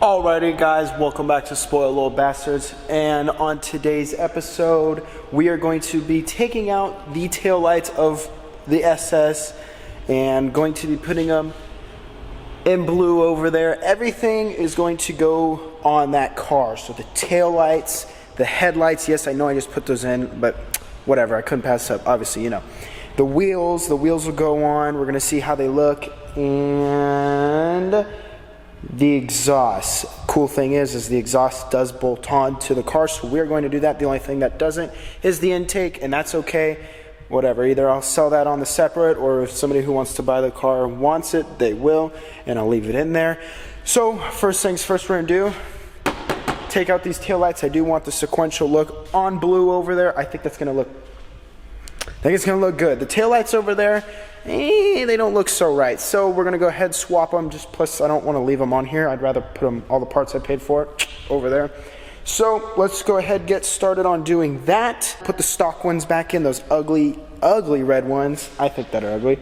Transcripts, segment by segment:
Alrighty guys, welcome back to Spoiled Little Bastards, and on today's episode we are going to be taking out the taillights of the SS and going to be putting them in blue over there. Everything is going to go on that car, so the taillights, the headlights, yes I know I just put those in, but whatever, I couldn't pass up, obviously, you know. The wheels will go on, we're going to see how they look, and the exhaust. Cool thing is the exhaust does bolt on to the car, so we're going to do that. The only thing that doesn't is the intake, and that's okay. Whatever, either I'll sell that on the separate, or if somebody who wants to buy the car wants it, they will, and I'll leave it in there. So first things first, we're gonna do, take out these taillights. I do want the sequential look on blue over there. I think it's gonna look good. The taillights over there, they don't look so right. So we're gonna go ahead and swap them. Plus I don't want to leave them on here. I'd rather put them, all the parts I paid for, over there. So let's go ahead and get started on doing that. Put the stock ones back in, those ugly red ones. I think that are ugly.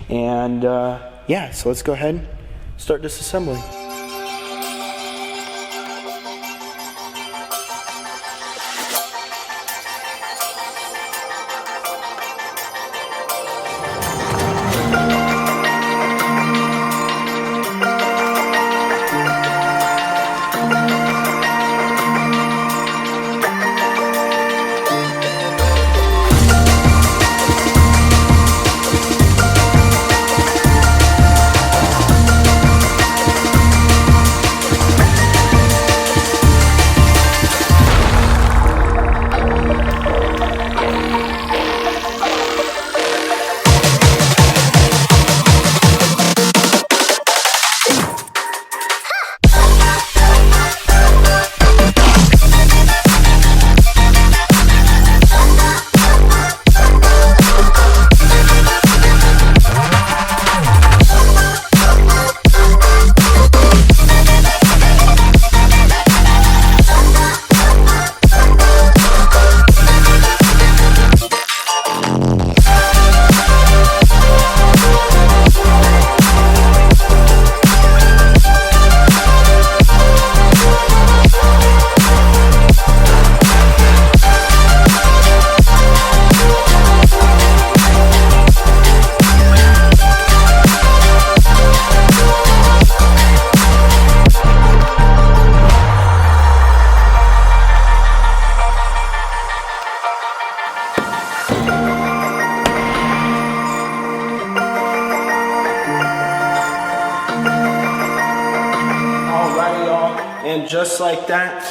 And yeah, so let's go ahead and start disassembling. And just like that,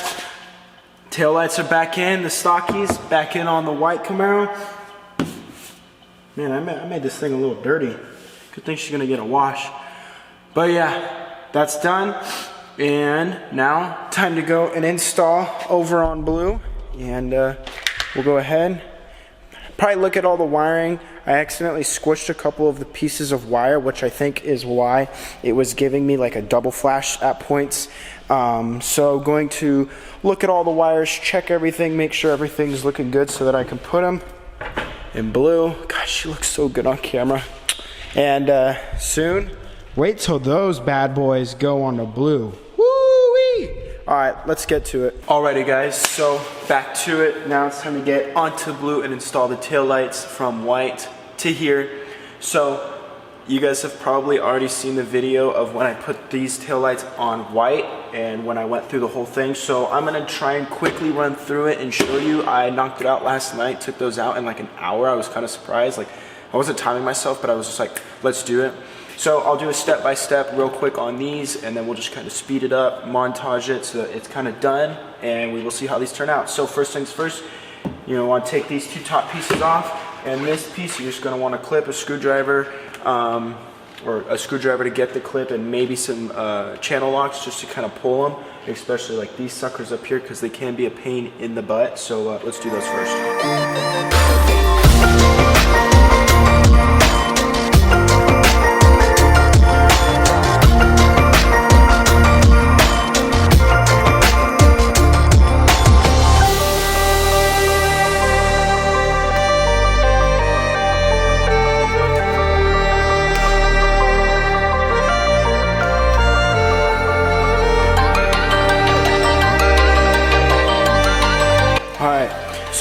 taillights are back in, the stockies back in on the white Camaro. Man, I made this thing a little dirty. Good thing she's gonna get a wash. But yeah, that's done. And now, time to go and install over on blue. And we'll go ahead, probably look at all the wiring. I accidentally squished a couple of the pieces of wire, which I think is why it was giving me like a double flash at points. So going to look at all the wires, check everything, make sure everything's looking good so that I can put them in blue. Gosh, she looks so good on camera. And soon, wait till those bad boys go on the blue. Woo-wee! All right, let's get to it. Alrighty guys, so back to it. Now it's time to get onto blue and install the taillights from white to here. So you guys have probably already seen the video of when I put these taillights on white and when I went through the whole thing. So I'm gonna try and quickly run through it and show you. I knocked it out last night, took those out in like an hour. I was kind of surprised. Like, I wasn't timing myself, but I was just like, let's do it. So I'll do a step-by-step real quick on these, and then we'll just kind of speed it up, montage it so that it's kind of done, and we will see how these turn out. So first things first, you want to take these two top pieces off, and this piece you're just going to want to clip a screwdriver, or a screwdriver to get the clip, and maybe some channel locks just to kind of pull them, especially like these suckers up here, because they can be a pain in the butt. So let's do those first.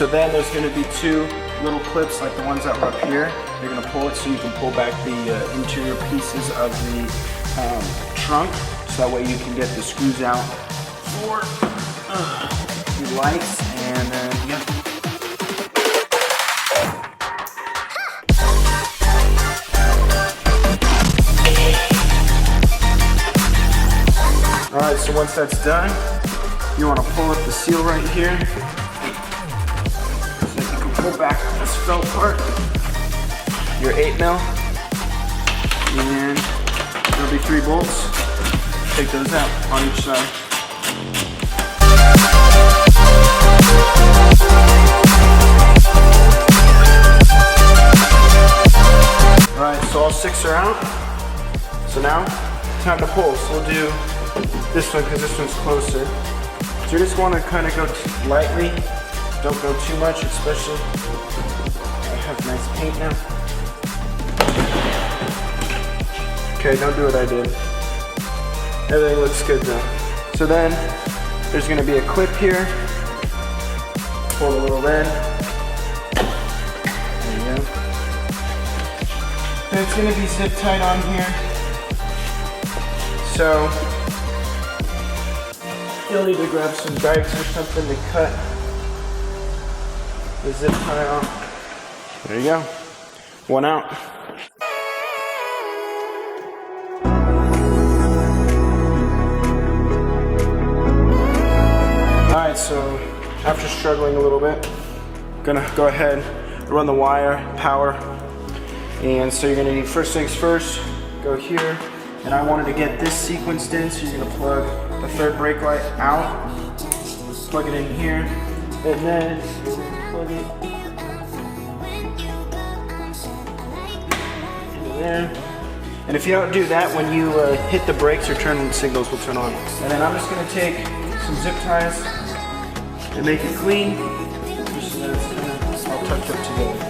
so then there's gonna be two little clips like the ones that were up here. You're gonna pull it so you can pull back the interior pieces of the trunk, so that way you can get the screws out for the lights, and yeah. Alright, so once that's done, you want to pull up the seal right here. So you can pull back this felt part, your 8mm, and there'll be 3 bolts. Take those out on each side. Alright, so all 6 are out. So now, time to pull. So we'll do this one because this one's closer. So you just want to kind of go lightly. Don't go too much, especially I have nice paint now. Okay, don't do what I did. Everything looks good though. So then there's going to be a clip here. Pull a little in. There you go. And it's going to be zip tied on here. So you'll need to grab some dikes or something to cut the zip tie off. There you go. One out. Alright, so after struggling a little bit, I'm gonna go ahead and run the wire, power. And so you're gonna need, first things first, go here. And I wanted to get this sequenced in, so you're gonna plug the third brake light out, plug it in here, and then plug it into there. And if you don't do that, when you hit the brakes, your turn signals will turn on. And then I'm just gonna take some zip ties and make it clean, just so that it's kind of all tucked up together.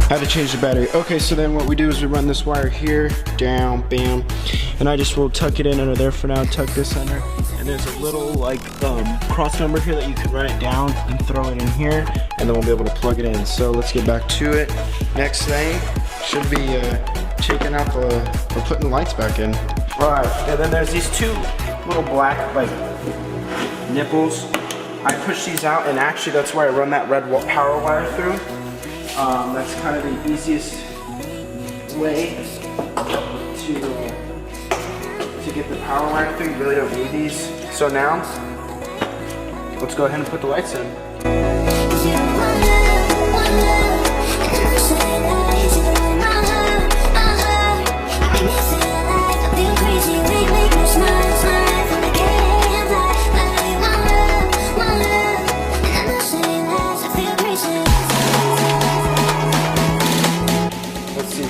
How to change the battery. Okay, so then what we do is we run this wire here, down, bam, and I just will tuck it in under there for now, tuck this under, and there's a little like cross number here that you can run it down and throw it in here, and then we'll be able to plug it in. So let's get back to it. Next thing should be taking out or putting the lights back in. All right, and then there's these two little black like nipples. I push these out, and actually that's where I run that red power wire through. That's kind of the easiest way to get the power wire through. You really don't need these. So now, let's go ahead and put the lights in.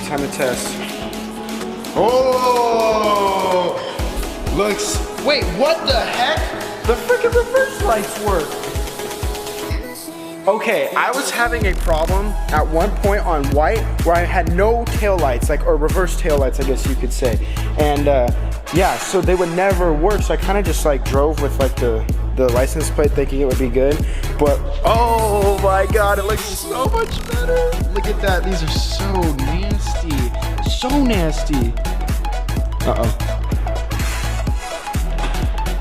Time to test. Oh, looks. Wait, what the heck? The freaking reverse lights work. Okay, I was having a problem at one point on white where I had no tail lights, like, or reverse tail lights, I guess you could say. And yeah, so they would never work. So I kind of just like drove with like the license plate thinking it would be good. But oh my God, it looks so much better. Look at that, these are so nasty, so nasty. Uh-oh.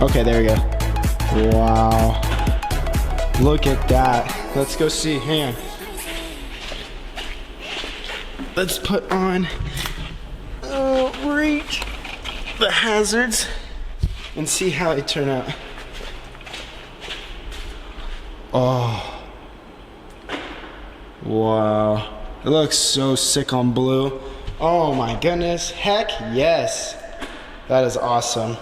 Okay, there we go. Wow. Look at that. Let's go see, hang on. Let's put on, reach the hazards and see how they turn out. Oh. Wow. It looks so sick on blue. Oh my goodness. Heck yes. That is awesome.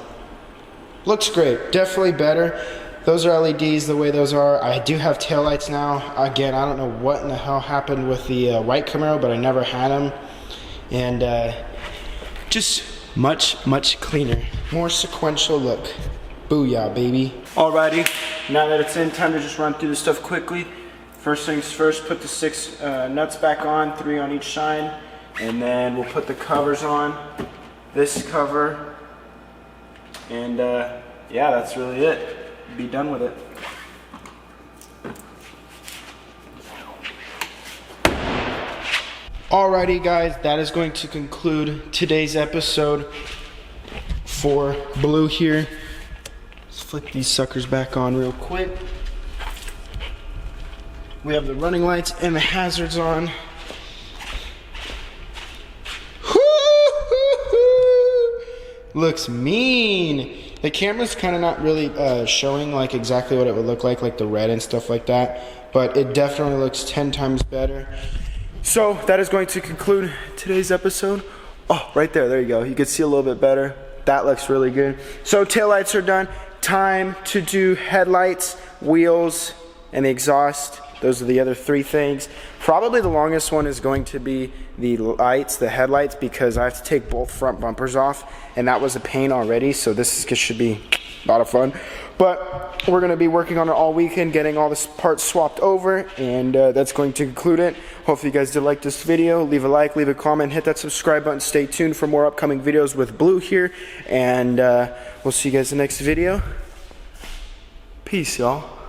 Looks great. Definitely better. Those are LEDs the way those are. I do have taillights now. Again, I don't know what in the hell happened with the white Camaro, but I never had them. And just much cleaner. More sequential look. Booyah, baby. Alrighty, now that it's in, time to just run through this stuff quickly. First things first, put the 6 nuts back on, 3 on each side, and then we'll put the covers on. This cover, and yeah, that's really it. Be done with it. Alrighty guys, that is going to conclude today's episode for Blue here. Let's flick these suckers back on real quick. We have the running lights and the hazards on. Looks mean. The camera's kind of not really showing like exactly what it would look like the red and stuff like that, but it definitely looks 10 times better. So that is going to conclude today's episode. Oh, right there, there you go. You can see a little bit better. That looks really good. So taillights are done. Time to do headlights, wheels, and the exhaust. Those are the other 3 things. Probably the longest one is going to be the lights, the headlights, because I have to take both front bumpers off, and that was a pain already, so this should be a lot of fun. But we're going to be working on it all weekend, getting all the parts swapped over, and that's going to conclude it. Hopefully you guys did like this video. Leave a like, leave a comment, hit that subscribe button. Stay tuned for more upcoming videos with Blue here, and we'll see you guys in the next video. Peace, y'all.